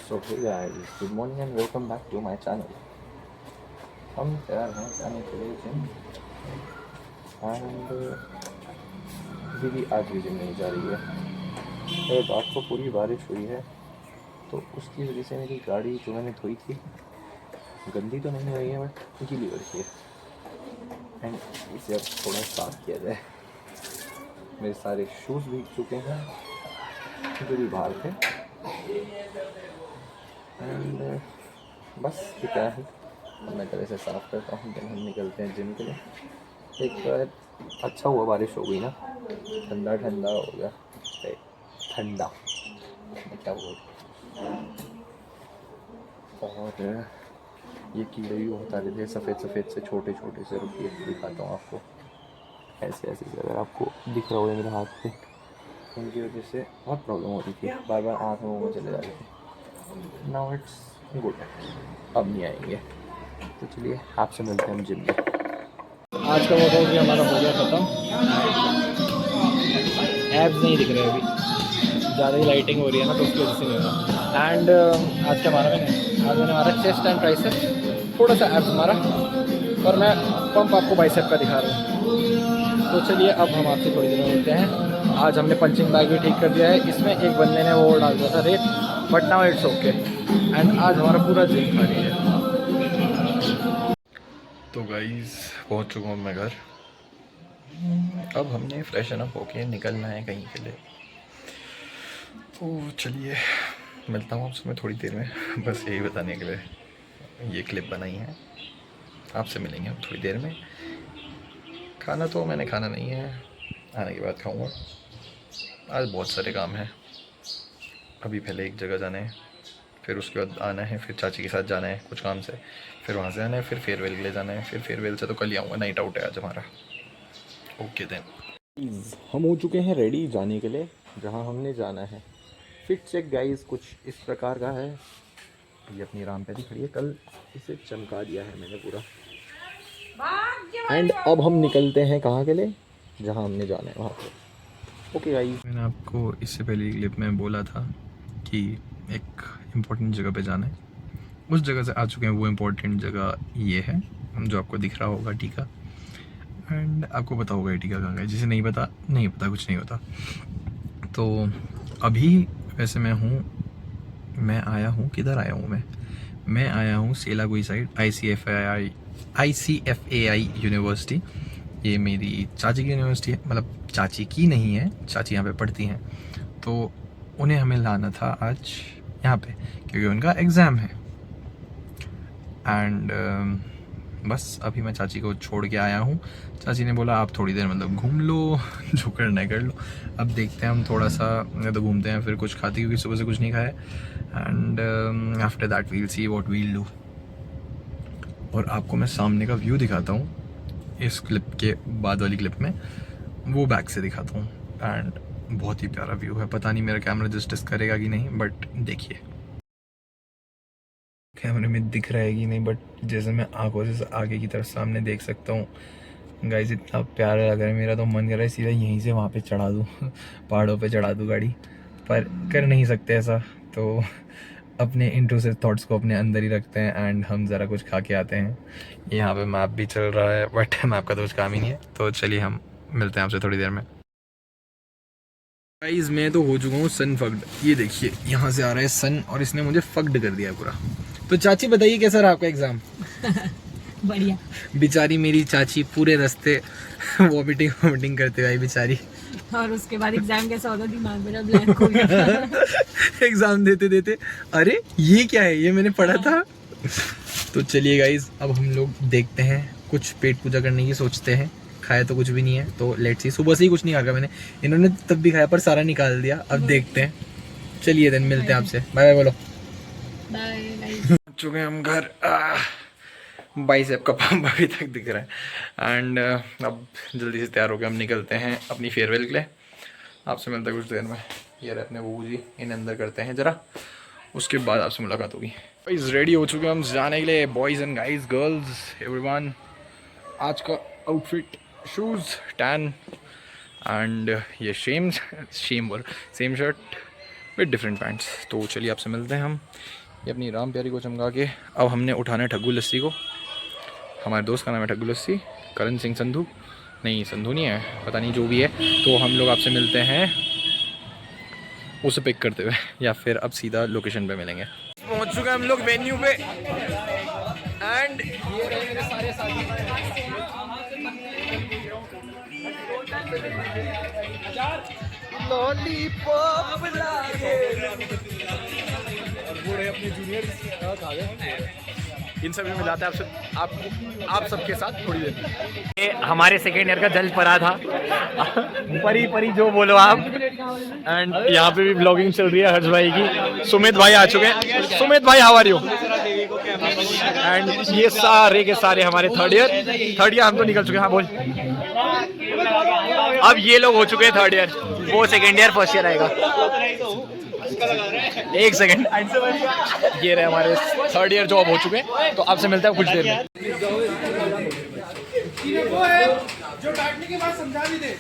So hey guys, good morning and welcome back to my channel. हम तैयार हैं जाने के लिए जिम एंड दीदी आज भी जिम नहीं जा रही है। रात को पूरी बारिश हुई है तो उसकी वजह से मेरी गाड़ी जो मैंने धोई थी गंदी तो नहीं हुई है बट गीली हो रही है एंड इसे अब थोड़ा साफ किया जाए। मेरे सारे शूज़ भीग चुके हैं जो भी बाहर थे एंड बस क्या है मैं कल से साफ़ करता हूँ। दिन हम निकलते हैं जिम के लिए। एक बार अच्छा हुआ बारिश हो गई ना, ठंडा ठंडा हो गया। ठंडा मैं क्या बोल, और ये कीड़े भी बहुत आ रहे थे सफ़ेद सफ़ेद से छोटे छोटे से। रुकिए दिखाता हूँ आपको। ऐसे ऐसे से अगर आपको दिख रहा हो मेरे हाथ पे, उनकी वजह से बहुत प्रॉब्लम हो रही थी, बार बार आँख में मुँह में चले जा रहे थे। नाउ इट्स गुड, अब नहीं आएंगे। तो चलिए आपसे मिलते हैं हम जिम में। आज का वर्कआउट भी हमारा हो गया ख़त्म। एब्स नहीं दिख रहे अभी, ज़्यादा ही लाइटिंग हो रही है ना तो उसकी वजह से नहीं हो रहा। एंड आज क्या मारा मैंने मारा चेस्ट एंड ट्राइसेप, थोड़ा सा एब्स मारा और मैं पंप आपको बाइसेप का दिखा रहा हूँ। तो चलिए अब हम आपसे थोड़ी देर में मिलते हैं। आज हमने पंचिंग बैग भी ठीक कर दिया है। इसमें एक बंदे ने वो डाल दिया था रेत, but now it's okay. And आज हमारा पूरा जिम खाली है। तो गाइस पहुंच चुका हूँ मैं घर। अब हमने फ्रेशन अप होके निकलना है कहीं के लिए। तो चलिए मिलता हूँ आपसे मैं थोड़ी देर में। बस यही बताने के लिए ये क्लिप बनाई है। आपसे मिलेंगे हम थोड़ी देर में। खाना तो मैंने खाना नहीं है, आने के बाद खाऊंगा। आज बहुत सारे काम हैं। अभी पहले एक जगह जाना है, फिर उसके बाद आना है, फिर चाची के साथ जाना है कुछ काम से, फिर वहाँ से आना है, फिर फेयरवेल के लिए जाना है, फिर फेयरवेल से तो कल ही आऊँगा। नाइट आउट है आज हमारा। Okay then. हम हो चुके हैं रेडी जाने के लिए जहाँ हमने जाना है। फिट चेक गाइस कुछ इस प्रकार का है। ये अपनी राम पे खड़ी है, कल इसे चमका दिया है मैंने पूरा। एंड अब हम निकलते हैं कहाँ के लिए, जहाँ हमने जाना है वहाँ पे। ओके गाइस, मैंने आपको इससे पहले क्लिप में बोला था कि एक इम्पोर्टेंट जगह पे जाना है। उस जगह से आ चुके हैं। वो इम्पोर्टेंट जगह ये है जो आपको दिख रहा होगा, टीका। एंड आपको पता होगा ये टीका कहाँ है। जिसे नहीं पता नहीं पता, कुछ नहीं होता। तो अभी वैसे मैं आया हूँ, किधर आया हूँ मैं आया हूँ सेलागुई साइड, ICFAI यूनिवर्सिटी। ये मेरी चाची की यूनिवर्सिटी है, मतलब चाची की नहीं है, चाची यहाँ पे पढ़ती हैं। तो उन्हें हमें लाना था आज यहाँ पे क्योंकि उनका एग्ज़ाम है। एंड बस अभी मैं चाची को छोड़ के आया हूँ। चाची ने बोला आप थोड़ी देर मतलब घूम लो, जो करना है कर लो। अब देखते हैं हम थोड़ा सा तो घूमते हैं, फिर कुछ खाते, क्योंकि सुबह से कुछ नहीं खाया। And after that we'll see what we'll do. और आपको मैं सामने का व्यू दिखाता हूँ इस क्लिप के बाद वाली क्लिप में, वो बैक से दिखाता हूँ। एंड बहुत ही प्यारा व्यू है। पता नहीं मेरा कैमरा जस्टिस करेगा कि नहीं, बट देखिए कैमरे में दिख रहा है कि नहीं, बट जैसे मैं आंखों से आगे की तरफ सामने देख सकता हूँ गाइस, इतना प्यारा लग रहा है। मेरा तो मन कर रहा है सीधा यहीं से वहाँ पे चढ़ा दूँ पहाड़ों पे चढ़ा दूँ गाड़ी, पर कर नहीं सकते ऐसा। तो अपने इंट्रूसिव थॉट्स को अपने अंदर ही रखते हैं एंड हम ज़रा कुछ खा के आते हैं। यहाँ पे मैप भी चल रहा है, बट मैप का तो कुछ काम ही नहीं है। तो चलिए हम मिलते हैं आपसे थोड़ी देर में। गाइस मैं तो हो चुका हूँ सन फक्ड। ये देखिए यहाँ से आ रहा है सन और इसने मुझे फक्ड कर दिया पूरा। तो चाची बताइए कैसा रहा आपका एग्जाम? बढ़िया। बेचारी मेरी चाची पूरे रास्ते वॉमिटिंग करते हुए आई बेचारी। और उसके बाद एग्जाम कैसा होता, दिमाग मेरा ब्लैंक हो गया। एग्जाम देते देते अरे ये क्या है, ये मैंने पढ़ा था। तो चलिए गाइज अब हम लोग देखते हैं, कुछ पेट पूजा करने की सोचते हैं। खाया तो कुछ भी नहीं है, तो लेट्स सी। सुबह से ही कुछ नहीं खाया मैंने, इन्होंने तब भी खाया पर सारा निकाल दिया। अब देखते हैं। चलिए दिन मिलते हैं आपसे। बाय बाय बोलो। बाय। चुके हैं हम घर। बाइसेप का पंप अभी तक दिख रहा है। एंड अब जल्दी से तैयार होकर हम निकलते हैं अपनी फेयरवेल के लिए। आपसे मिलते हैं कुछ देर में। ये रहे अपने बबू जी, इन्हें अंदर करते हैं ज़रा, उसके बाद आपसे मुलाकात होगी। गाइस रेडी हो चुके हैं हम जाने के लिए, boys and guys girls everyone. आज का आउटफिट शूज़ टैन एंड ये same shirt with different pants. तो चलिए आपसे मिलते हैं हम। ये अपनी राम प्यारी को चमका के अब हमने उठाना है ठग्गू लस्सी को। हमारे दोस्त का नाम है ठग्गू लस्सी, करण सिंह संधू, नहीं संधू नहीं है, पता नहीं जो भी है। तो हम लोग आपसे मिलते हैं उसे पिक करते हुए, या फिर अब सीधा लोकेशन पे मिलेंगे। पहुंच चुके हैं हम लोग वेन्यू पे एंड ये रहे मेरे सारे साथी। लॉलीपॉप लागे और वो रहे अपने जूनियर। इन सभी में मिलाते हैं आप सबके साथ थोड़ी देर। ये हमारे सेकेंड ईयर का जल परा था। परी परी जो बोलो आप। एंड यहाँ पे भी ब्लॉगिंग चल रही है हर्ष भाई की। सुमित भाई आ चुके हैं। सुमित भाई हाउ आर यू? एंड ये सारे के सारे हमारे थर्ड ईयर हम तो निकल चुके हैं। हाँ बोल। अब ये लोग हो चुके हैं थर्ड ईयर, वो सेकेंड ईयर फर्स्ट ईयर आएगा। एक सेकंड, ये रहे हमारे थर्ड ईयर जो अब हो चुके हैं। तो आपसे मिलता है कुछ देर में। जो डांटने के बाद समझा भी दे।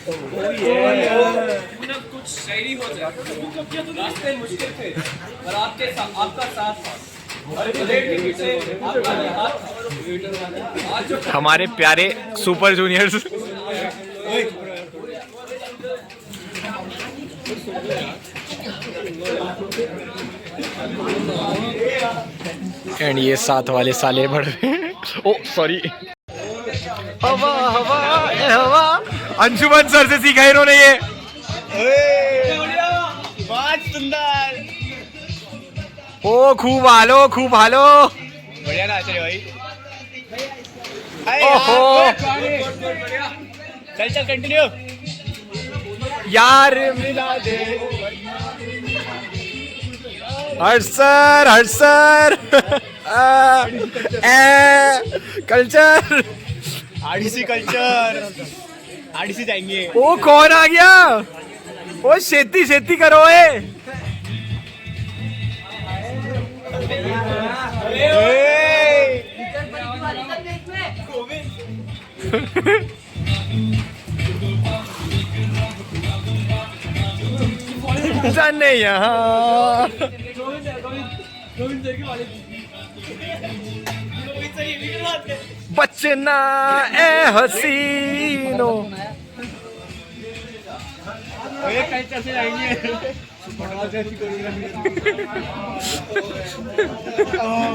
कुछ शायरी हो जाए। रास्ते मुश्किल थे और आपका साथ हमारे प्यारे सुपर जूनियर्स। एंड ये साथ वाले साले बढ़ रहे हैं। ओ सॉरी। हवा हवा ए हवा, अंशुमन सर से सीखा इन्होंने ये। बहुत सुंदर। ओ खूब हालो खूब हालो। बढ़िया नाच रहे भाई। ओहो चल चल कंटिन्यू यार। मिला दे हर्ष सर कल्चर आरडीसी जाएंगे। ओ कौन आ गया? ओ शेती करो ए। जाने यहाँ बचना ए हसीनो।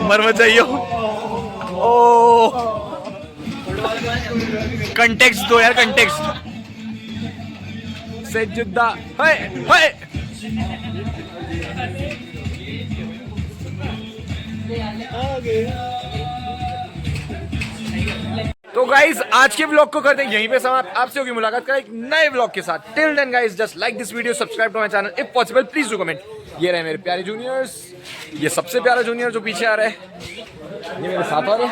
मर मत जाइयो। ओ कंटेक्स्ट दो यार, कंटेक्स्ट से जुदा है। तो गाइज आज के व्लॉग को करते हैं यहीं पे समाप्त। आपसे होगी मुलाकात करें एक नए व्लॉग के साथ। Till then guys just like this video, subscribe to my channel if possible, please do comment. ये रहे मेरे प्यारे जूनियर्स, ये सबसे प्यारा जूनियर जो पीछे आ रहा है, ये मेरे साथ वाले।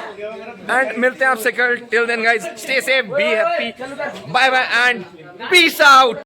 एंड मिलते हैं आपसे कल। Till then guys stay safe, be happy, bye bye and peace out.